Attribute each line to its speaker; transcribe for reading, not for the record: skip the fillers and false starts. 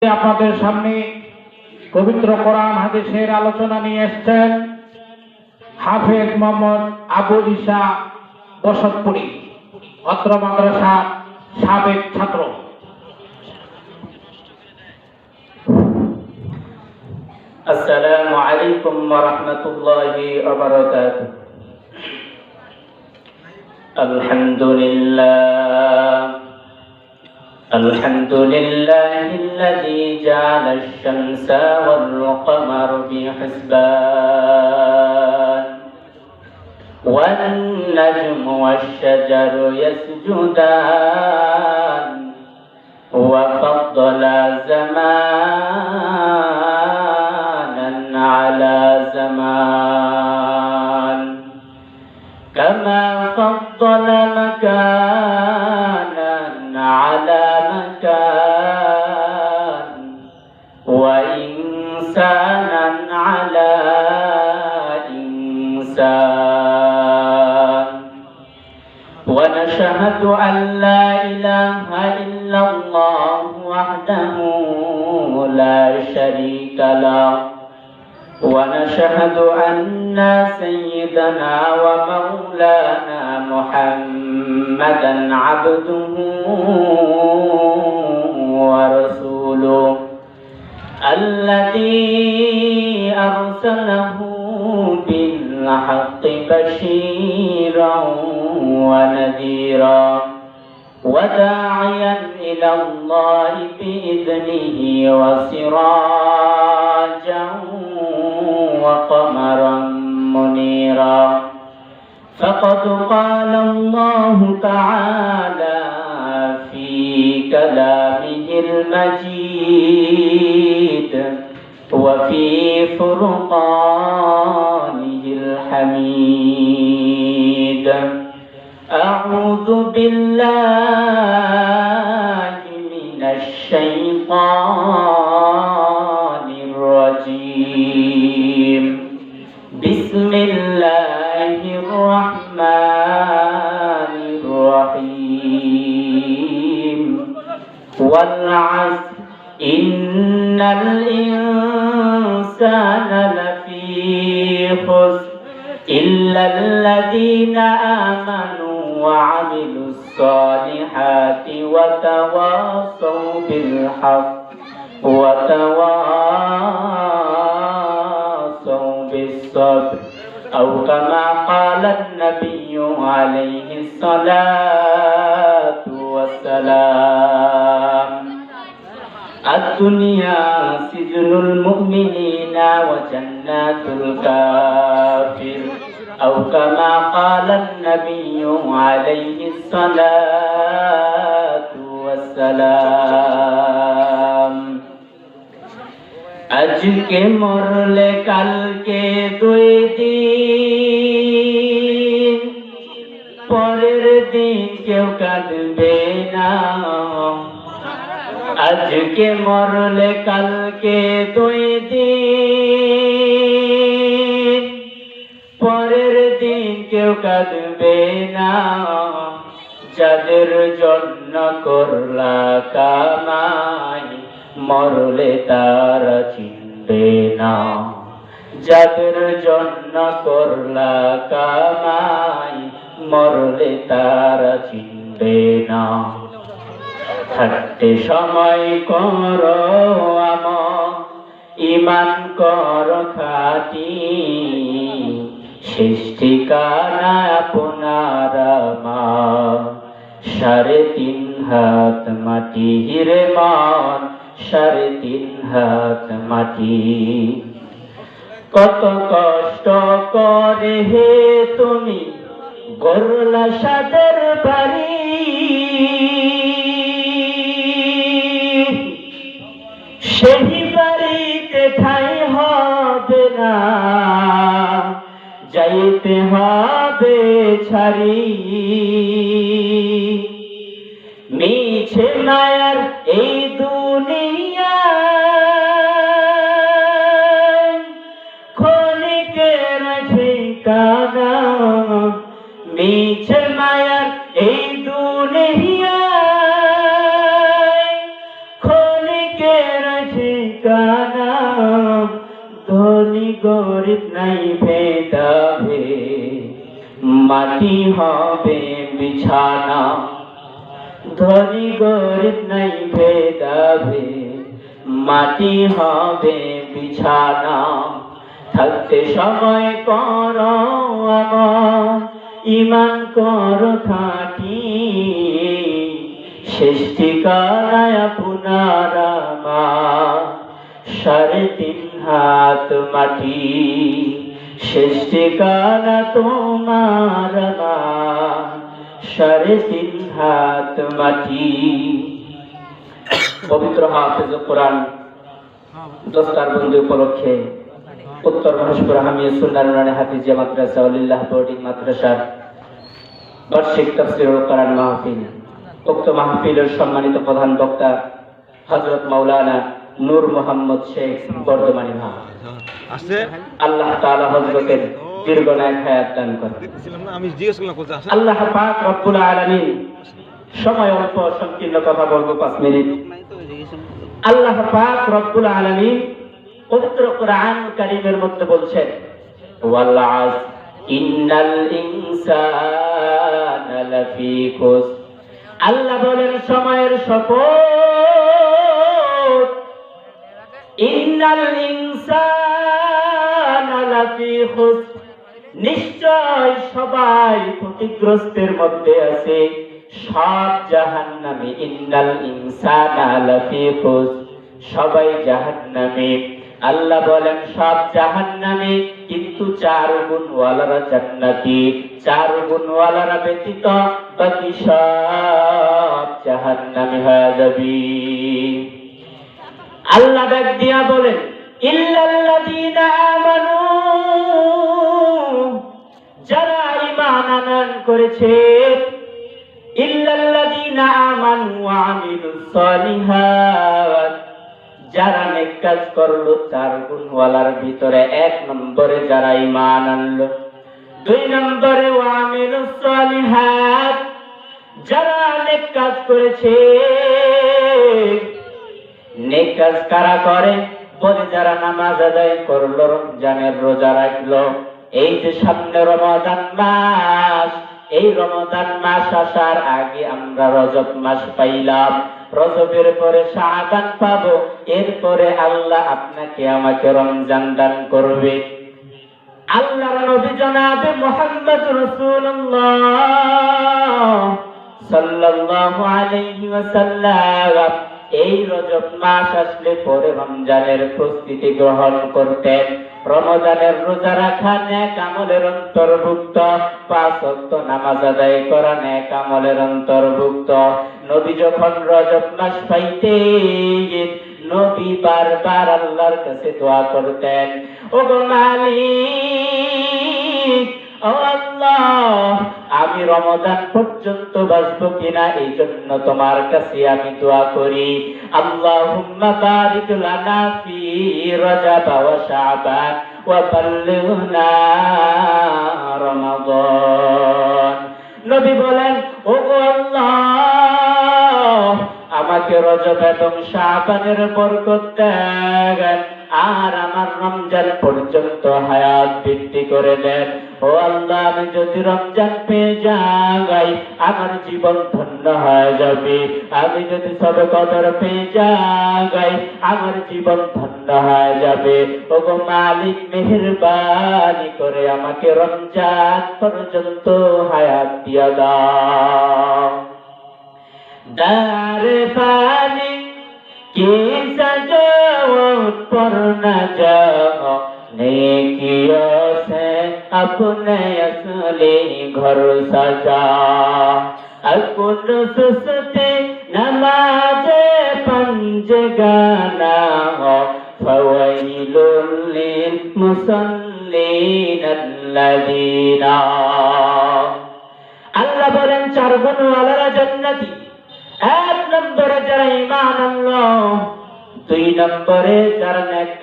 Speaker 1: আপনাদের সামনে পবিত্র কোরআন হাদিসের আলোচনা নিয়ে এসেছেন হাফেজ মোহাম্মদ আবু ঈসা বসতপুরি, অত্র মাদ্রাসার সাবেক ছাত্র।
Speaker 2: আসসালামু আলাইকুম ওয়া রাহমাতুল্লাহি ওয়া বারাকাতুহু। الحمد لله الذي جعل الشمس والقمر بحسبان والنجم والشجر يسجدان وفضل زمانا على زمان كما فضل مكانا على مكان وإنسانا على إنسان ونشهد أن لا إله إلا الله وحده لا شريك له ونشهد أن سيدنا ومولانا محمدا عبده ورسوله الذي أرسله بالحق بشيرا ونذيرا وداعيا إلى الله بإذنه وسراجا وقمرا منيرا فقد قال الله تعالى في كلامه المجيد وفي فرقانه الحميد أعوذ بالله من الشيطان الرجيم بسم الله الرحمن الرحيم والعصر إن الإنسان لفي خسر إلا الذين آمنوا وعملوا الصالحات وتواصوا بالحق وتواصوا بالصبر أو كما قال النبي عليه الصلاة والسلام الدنيا سجن المؤمنين وجنات الكافر أو كما قال النبي عليه الصلاة والسلام আজকে মরলে কালকে দুই দিন, পরের দিন কেউ কাঁদবে না। আজকে মরলে কালকে দুই দিন, পরের দিন কেউ কাঁদবে না। যাদের জন্য করলা কামাই মরলে তারা চিনবে না। যাদের জন্য করলা কামাই মরলে তারা চিনবে না। থাকতে সময় করো আমল, ঈমান করো খাঁটি, শেষ ঠিকানা আপনার আমার। 3.5 হাত মাটি হিরে মন, 3.5 হাত মাটি। কত কষ্ট করে হে তুমি গড়লা সাদের বাড়ি, সেই বাড়িতে ঠাঁই হবে না, যাইতে হবে ছাড়ি। মিছে মায়ার এই দুনিয়ায় ক্ষণিকের ঠিকানা, মিছে মায়ার এই দুনিয়ায় ক্ষণিকের ঠিকানা, ধনী গরিব নাই ভেদাভে, মাটি হবে বিছানা। ধনী গরিব নাই ভেদাভে, মাটি হবে বিছানা। থাকতে সময় করো আমার, ঈমান করো খাঁটি, শেষ ঠিকানায় আপনার আমার, 3.5 হাত মাটি। শেষ ঠিকানা তোমার আমার, 3.5 হাত মাটি। পবিত্র হাফেজ কোরআন দস্তার বন্দি উপলক্ষে উত্তর মহেশপুর হামিয়া সুন্নাহ নুরানী হাফিজিয়া মাদ্রাসা ওলিল্লাহ বোর্ডিং মাদ্রাসার বার্ষিক তাফসীরুল কোরআন মাহফিল। উক্ত মাহফিলের সম্মানিত প্রধান বক্তা হযরত মাওলানা নূর মোহাম্মদ শেখ বর্ধমানী ভাই, আল্লাহ তাআলা হযরতের দীর্ঘায়ু হায়াত দান করেন। আল্লাহ পাক রব্বুল আলামিন, সময় অল্প, সংকীর্ণ কথা বলবো 5 মিনিট। আল্লাহ পাক রব্বুল আলামিন পবিত্র কোরআন কারীমের মধ্যে বলছেন, ওয়াল আসর ইন্নাল ইনসানা লাফি খুসর। আল্লাহ বলেন সময়ের শপথ, ইন্নাল ইনসানা লাফি খুসর, নিশ্চয় সবাই ক্ষতিগ্রস্তের মধ্যে আছে, সব জাহান্নামী। ইন্নাল ইনসানা লাফি খুসর, সবাই জাহান্নামী। আল্লাহ বলেন সব জাহান্নামী, কিন্তু 4 গুণওয়ালারা জান্নাতি। 4 গুণওয়ালারা ব্যতীত বাকি সব জাহান্নামী হয়ে যাবে। আল্লাহ ডাক দিয়া বলেন, ইল্লাল্লাযীনা আমানু, যারা ঈমান আনয়ন করেছে, ইল্লাল্লাযীনা আমানু ওয়া আমিলুস সালিহাত, যারা নেক কাজ করলো। 4 গুণওয়ালার ভিতরে 1 নম্বরে যারা ঈমান আনলো, 2 নম্বরে ওয়া আমিলুস সালিহাত, যারা নেক কাজ করেছে। নেক কাজ কারা করে? বলে যারা নামাজ আদায় করলো, রমজানের রোজা রাখলো। এই যে সামনে রমাদান মাস, এই রমাদান মাস আসার আগে আমরা রজব মাস পাইলাম, রজবের পরে শাবান পাবো, এরপরে আল্লাহ আপনাকে আমাকে রমজান দান করবে। আল্লাহর নবী জনাবে মুহাম্মদ রাসূলুল্লাহ সাল্লাল্লাহু আলাইহি ওয়াসাল্লাম এই রজব মাস আসলে পরে রমজানের প্রস্তুতি গ্রহণ করতেন। রমজানের রোজা রাখা নেক আমলের অন্তর্ভুক্ত, 5 ওয়াক্ত নামাজ আদায় করা নেক আমলের অন্তর্ভুক্ত। নবী যখন রজব মাস পাইতেন, নবী বারবার আল্লাহর কাছে দোয়া করতেন, ওগো মালিক, ও আল্লাহ, আমি রমজান পর্যন্ত বাঁচবো কিনা, এই জন্য তোমার কাছে আমি দোয়া করি। আল্লাহুম্মা বারিক লানা ফি রজব ওয়া শাবান ওয়া বাল্লিগনা রমাদান। নবী বলেন, ওগো আল্লাহ, আমাকে রজব এবং শাবানের বরকত দেন, আর আমার রমজান পর্যন্ত হায়াত বৃদ্ধি করে দেন। ও আল্লাহ, আমি যদি রমজান পেয়ে যাই, আমার জীবন ধন্য হয়ে যাবে। আমি যদি সবে কদর পেয়ে যাই, আমার জীবন ধন্য হয়ে যাবে। ওগো মালিক, মেহেরবানি করে আমাকে রমজান পর্যন্ত হায়াত দিয়া দাও। দারে পানি की सजावट पर न जाओ, नेकियों से अपने असली घर सजा। अकुन सुस्ते नमाजे पंज गाना हो, फवैलुल लिल मुसल्लीन अल्लज़ीना। আল্লাহ বলেন 4 গুণওয়ালারা জান্নাতি। 1 নম্বরে যারা ঈমান আনলো, 2 নম্বরে যারা নেক